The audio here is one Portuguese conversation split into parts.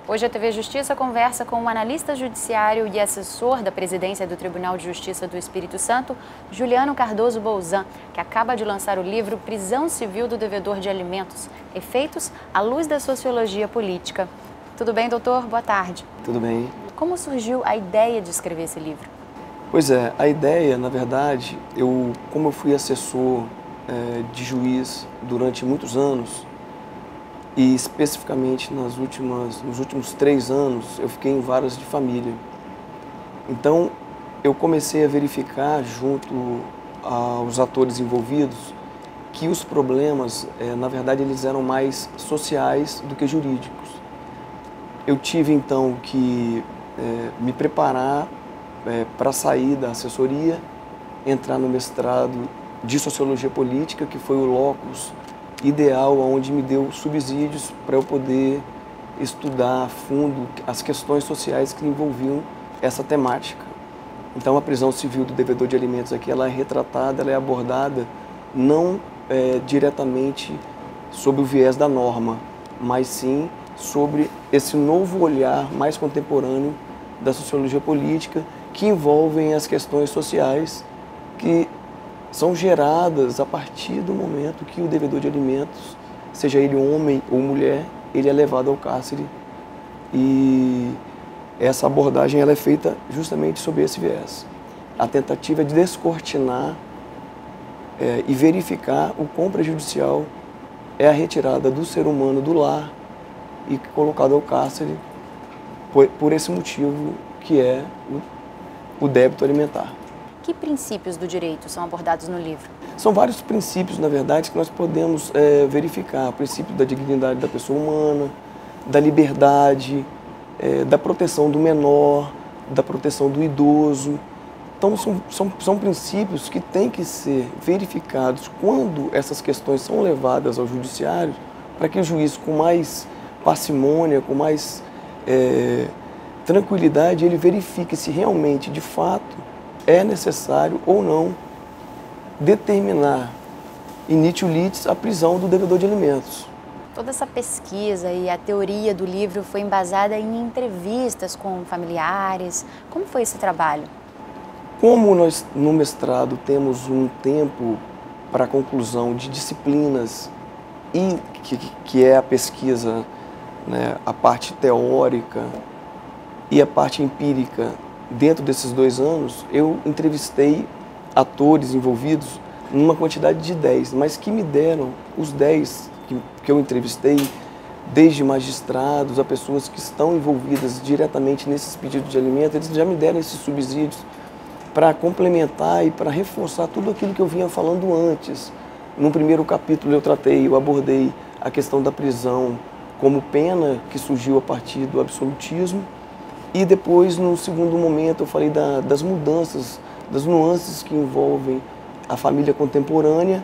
Hoje a TV Justiça conversa com o analista judiciário e assessor da presidência do Tribunal de Justiça do Espírito Santo, Juliano Cardoso Bolzan, que acaba de lançar o livro Prisão Civil do Devedor de Alimentos, Efeitos à Luz da Sociologia Política. Tudo bem, doutor? Boa tarde. Tudo bem. Como surgiu a ideia de escrever esse livro? Pois é, a ideia, na verdade, como eu fui assessor de juiz durante muitos anos, e especificamente nos últimos 3 anos, eu fiquei em varas de família. Então, eu comecei a verificar junto aos atores envolvidos que os problemas, na verdade, eles eram mais sociais do que jurídicos. Eu tive, então, que me preparar para sair da assessoria, entrar no mestrado de Sociologia Política, que foi o locus ideal, onde me deu subsídios para eu poder estudar a fundo as questões sociais que envolviam essa temática. Então, a prisão civil do devedor de alimentos aqui, ela é retratada, ela é abordada não diretamente sob o viés da norma, mas sim sobre esse novo olhar mais contemporâneo da sociologia política, que envolvem as questões sociais que são geradas a partir do momento que o devedor de alimentos, seja ele homem ou mulher, ele é levado ao cárcere. E essa abordagem ela é feita justamente sob esse viés. A tentativa de descortinar e verificar o quão prejudicial é a retirada do ser humano do lar e colocado ao cárcere por esse motivo que é o débito alimentar. Que princípios do direito são abordados no livro? São vários princípios, na verdade, que nós podemos verificar. O princípio da dignidade da pessoa humana, da liberdade, da proteção do menor, da proteção do idoso. Então, são princípios que têm que ser verificados quando essas questões são levadas ao judiciário, para que o juiz, com mais parcimônia, com mais tranquilidade, ele verifique se realmente, de fato, é necessário ou não determinar in ite litis a prisão do devedor de alimentos. Toda essa pesquisa e a teoria do livro foi embasada em entrevistas com familiares. Como foi esse trabalho? Como nós no mestrado temos um tempo para a conclusão de disciplinas e que é a pesquisa, né, a parte teórica e a parte empírica, dentro desses 2 anos, eu entrevistei atores envolvidos numa quantidade de 10, mas que me deram os 10 que eu entrevistei, desde magistrados a pessoas que estão envolvidas diretamente nesses pedidos de alimento, eles já me deram esses subsídios para complementar e para reforçar tudo aquilo que eu vinha falando antes. No primeiro capítulo eu abordei a questão da prisão como pena que surgiu a partir do absolutismo. E depois, no segundo momento, eu falei das mudanças, das nuances que envolvem a família contemporânea,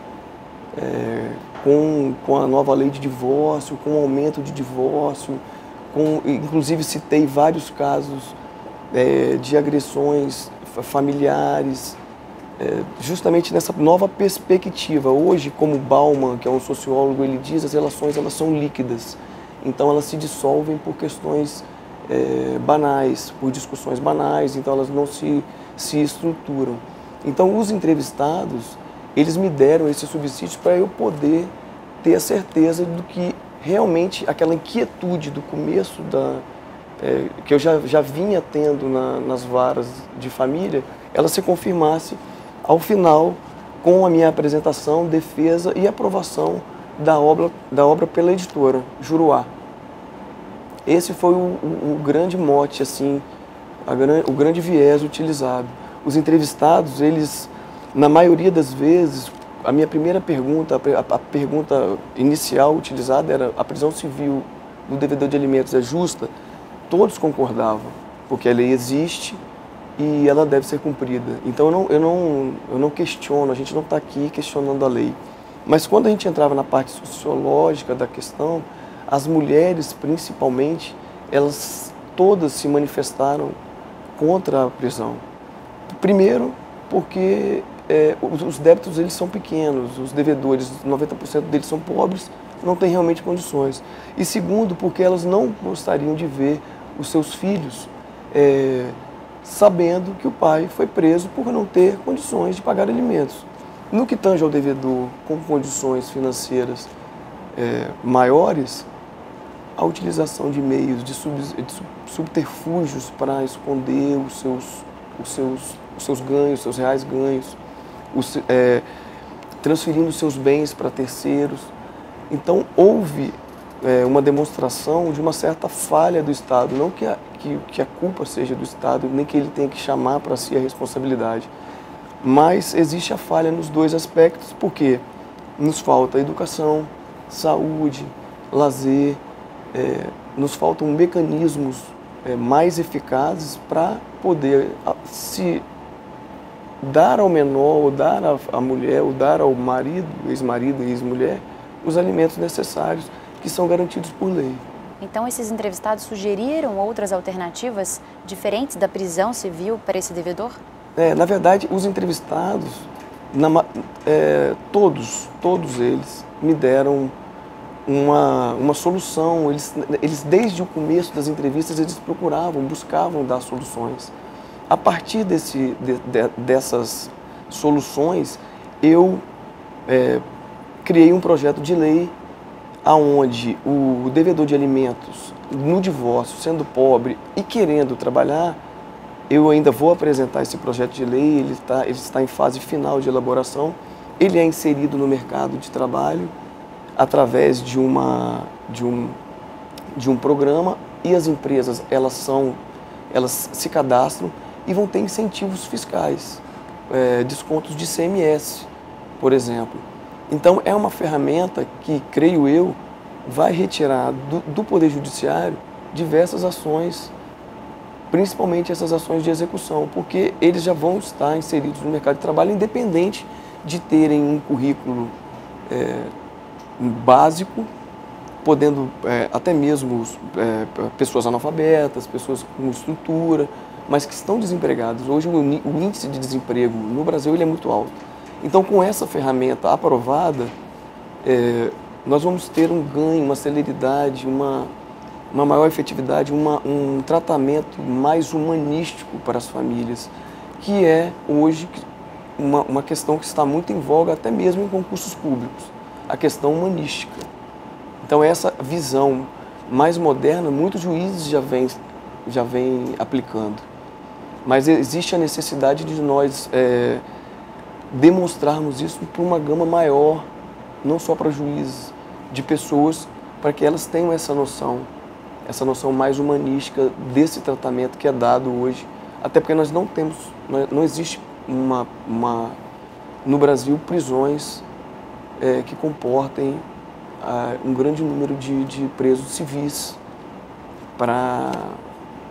com a nova lei de divórcio, com o aumento de divórcio, inclusive citei vários casos de agressões familiares, justamente nessa nova perspectiva. Hoje, como Bauman, que é um sociólogo, ele diz, as relações elas são líquidas, então elas se dissolvem por questões banais, por discussões banais, então elas não se estruturam. Então os entrevistados, eles me deram esses subsídios para eu poder ter a certeza do que realmente aquela inquietude do começo que eu já vinha tendo nas varas de família, ela se confirmasse ao final com a minha apresentação, defesa e aprovação da obra pela editora Juruá. Esse foi o grande mote, assim, o grande viés utilizado. Os entrevistados, eles, na maioria das vezes, a minha primeira pergunta, a pergunta inicial utilizada era: a prisão civil do devedor de alimentos é justa? Todos concordavam, porque a lei existe e ela deve ser cumprida. Então eu não questiono, a gente não está aqui questionando a lei. Mas quando a gente entrava na parte sociológica da questão, as mulheres, principalmente, elas todas se manifestaram contra a prisão. Primeiro, porque os débitos eles são pequenos, os devedores, 90% deles são pobres, não têm realmente condições. E segundo, porque elas não gostariam de ver os seus filhos sabendo que o pai foi preso por não ter condições de pagar alimentos. No que tange ao devedor com condições financeiras maiores, a utilização de meios, de subterfúgios para esconder os seus ganhos, seus reais ganhos, transferindo seus bens para terceiros. Então, houve uma demonstração de uma certa falha do Estado, não que a culpa seja do Estado, nem que ele tenha que chamar para si a responsabilidade, mas existe a falha nos dois aspectos, porque nos falta educação, saúde, lazer, nos faltam mecanismos mais eficazes para poder se dar ao menor, ou dar à mulher, ou dar ao marido, ex-marido e ex-mulher, os alimentos necessários que são garantidos por lei. Então, esses entrevistados sugeriram outras alternativas diferentes da prisão civil para esse devedor? Na verdade, os entrevistados, todos eles me deram uma solução. Eles, desde o começo das entrevistas, eles buscavam dar soluções. A partir dessas soluções, eu criei um projeto de lei aonde o devedor de alimentos, no divórcio, sendo pobre e querendo trabalhar, eu ainda vou apresentar esse projeto de lei, ele está em fase final de elaboração, ele é inserido no mercado de trabalho através de um programa, e as empresas elas se cadastram e vão ter incentivos fiscais, descontos de ICMS, por exemplo. Então, é uma ferramenta que, creio eu, vai retirar do Poder Judiciário diversas ações, principalmente essas ações de execução, porque eles já vão estar inseridos no mercado de trabalho, independente de terem um currículo básico, podendo até mesmo pessoas analfabetas, pessoas com estrutura, mas que estão desempregadas. Hoje o índice de desemprego no Brasil ele é muito alto. Então, com essa ferramenta aprovada, nós vamos ter um ganho, uma celeridade, uma maior efetividade, um tratamento mais humanístico para as famílias, que é hoje uma questão que está muito em voga até mesmo em concursos públicos, a questão humanística. Então, essa visão mais moderna, muitos juízes já vêm aplicando, mas existe a necessidade de nós demonstrarmos isso para uma gama maior, não só para juízes, de pessoas, para que elas tenham essa noção mais humanística desse tratamento que é dado hoje, até porque nós não existe no Brasil prisões que comportem um grande número de presos civis para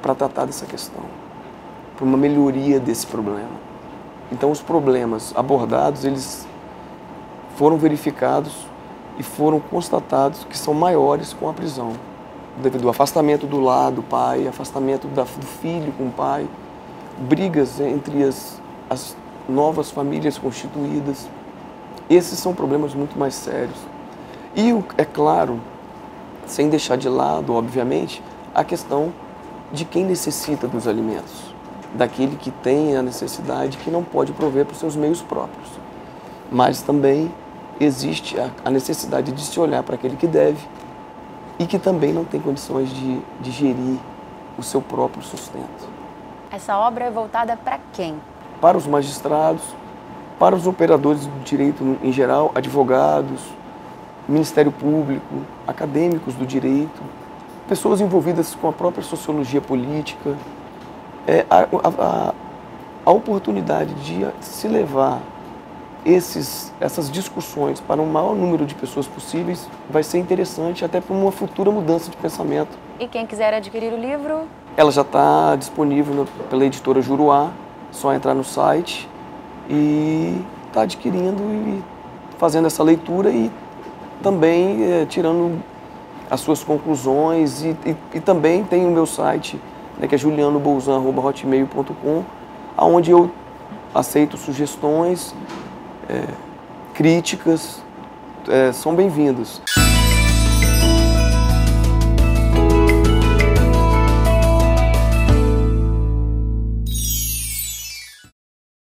tratar dessa questão, para uma melhoria desse problema. Então, os problemas abordados, eles foram verificados e foram constatados que são maiores com a prisão, devido ao afastamento do lar do pai, afastamento do filho com o pai, brigas entre as novas famílias constituídas. Esses são problemas muito mais sérios. E, é claro, sem deixar de lado, obviamente, a questão de quem necessita dos alimentos, daquele que tem a necessidade, que não pode prover para os seus meios próprios. Mas também existe a necessidade de se olhar para aquele que deve e que também não tem condições de gerir o seu próprio sustento. Essa obra é voltada para quem? Para os magistrados, para os operadores do direito em geral, advogados, Ministério Público, acadêmicos do direito, pessoas envolvidas com a própria sociologia política. A oportunidade de se levar essas discussões para um maior número de pessoas possíveis vai ser interessante até para uma futura mudança de pensamento. E quem quiser adquirir o livro? Ela já está disponível pela editora Juruá, só entrar no site e está adquirindo e fazendo essa leitura e também tirando as suas conclusões e também tem o meu site, que é julianobolzan@hotmail.com, onde eu aceito sugestões, críticas, são bem-vindos.